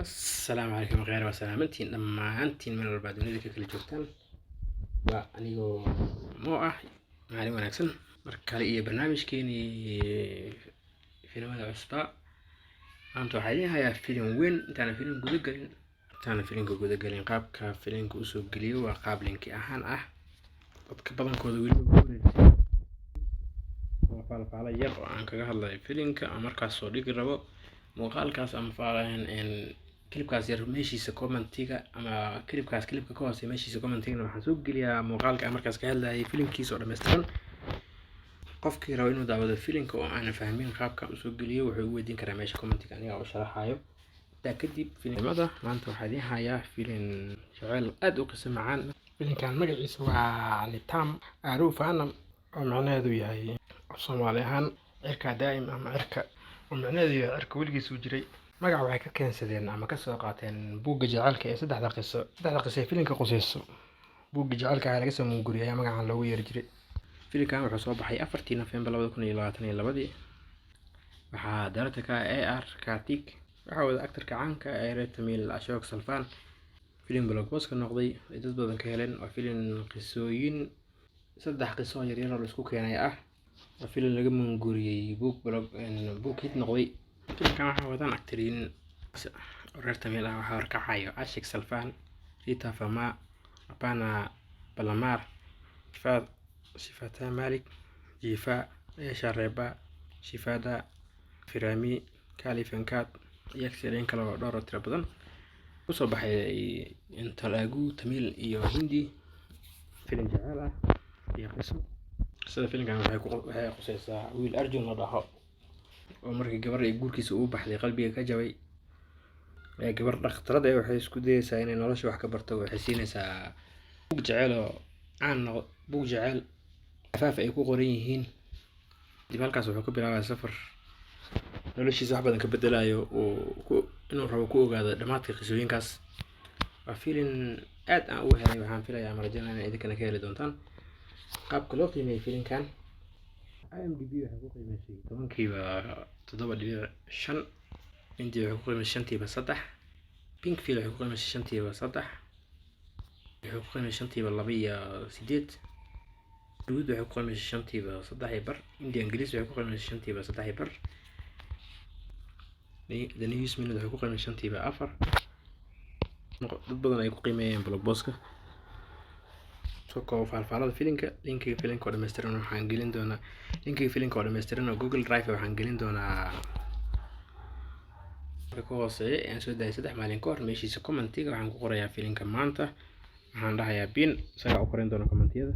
السلام عليكم غير وسلامتين لما أنتين من البعد ونذكر كل جوتان وأنيو مو معلم ونكسن مركالي برنامج كيني فيلم هذا عصباء أنتو حاليا هيا فيلم وين أنا فيلم جودة قليل أنا فيلم جودة قليل قاب كفيلم كوسو قليل وقابلين كي أهان بدن كودو ويلو فعلى يب عن كهذا فيلم كأمريكا السعودية ربو muuqaalkaas ama faalayn clipkaas yar meeshiisa commentiga ama clipkaas clipka ka hoose meeshiisa commentiga waxaan soo geliyaa muuqaalka markaas ka hadlayay filimkiisa oo dhameystiran qofkii rabo inuu daawado filimka oo aan fahmin qaabka uu soo geliyo wuxuu u weydiin karaa meesha commentiga aniga oo sharaxayo taa kadib filimada maanta waxaan idin hayaa filim jacayl aad u qiso macaan filimkan magaciisa waa Nitam Arufana oo macnaheedu yahay Soomaali ahaan cirka daa'im ama cirka ومعنادي عرك ولقيس وجري ما قاعد وحكي كان سدين أما كسر قاتين بوق جعلك سدح قصة فيلم كقصيص بوق جعلك على قسم من قرية ما قاعد لو يرجري فيلم كان وحصوب حي أفرتينا فين بلا بدكون يلاتني إلا بدي وحادرتك AR كاتيك وحاول أكتر كعان كأيرت تميل أشواك سلفان فيلم بلوك بوس كان نقضي يتزبط من كهلين وفيلم قصوين سدح قصة يرينا الاسكوك يعني وفيلم لقى من قرية بوك هيت نقضي فيلم كان وحاودان أكترين وررت ميلا وحاوركا حايو عاشق سلفان ريتا فما أبانا بلامار شفاتا مالك جيفاء شاربا شفادا فرامي كالي فنكات يكسرين كلا دورة تربضان وصبح انتلاقو تميل إيو هندي فيلم جعالة يا قسم sida filimkan waxay qosaysaa wiil arjun la dhaho oo markii gabar ay guurkiisa u baxday qalbiga ka jabay ee gabar dhakhtarad ah waxay isku dayaysaa inay nolosha wax ka barto waxay siinaysaa buug jacayl oo aan buug jacayl afaaf ay ku qoran yihiin dib halkaas wuxuu ka bilaabaa safar noloshiisa wax badan ka bedelayo oo inuu rabo ku ogaado dhamaadka qisooyinkaas waa filim aad aan u helay waxaan filayaa marjana inay idinkana ka heli doontaan qaabka loo qiimeeyay filimkan IMDb waxay ku qiimeysay 10kiiba 7.5 Hindi waxay ku qiimeysay 5kiiba 3 Pinkfield waxay ku qiimeysay 5kiiba 3 waxay ku qiimeysay 5kiiba 2.8 Duud waxay ku qiimeysay 5kiiba 3.5 India English waxay ku qiimeysay 5kiiba 3.5 The News Minute waxay ku qiimeysay 5kiiba 4 dad badan ay ku qiimeeyeen Blockbuster soo faalfaalada filimka linkiga filimka oo dhameystiran waxaan gelin doonaa linkiga filimka oo dhameystiran oo Google Drive waxaan gelin doonaa ka hooseeya aan soo daayay 3 maalin ka hor meeshiisa commentiga waxaan ku qorayaa filimka maanta waxaan dhahayaa bin isaga u qoran doona commentiyada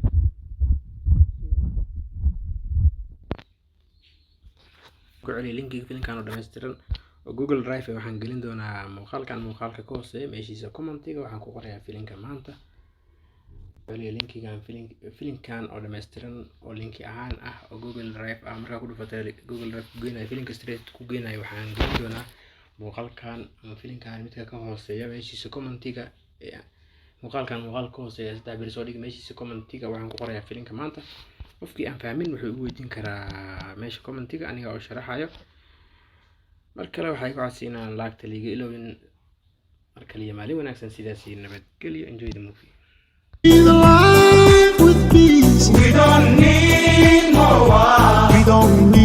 ku celi linkiga filimkan oo dhameystiran oo Google Drive waxaan gelin doonaa muuqaalka ka hooseeya meeshiisa commentiga waxaan ku qorayaa filimka maanta filimkan oo dhameystiran oo linki ahaan ah oo Google Drive markaa ku dhufatay Google Drive ku geenayo filimka straight ku geenayo waxaan gelin doonaa muuqaalkan ama filimkan midka ka hooseeya meeshiisa commentiga muuqaalka ka hooseeya saddex bir soo dhig meeshiisa commentiga waxaan ku qorayaa filimka maanta qofkii aan fahmin wuxuu u weydiin karaa meesha commentiga aniga oo sharaxayo markale waxay ku codsiinayaan laagta liiga ilowin markale iyo maalin wanaagsan sidaas nabadgelyo enjoy the movie. We don't need more. We don't need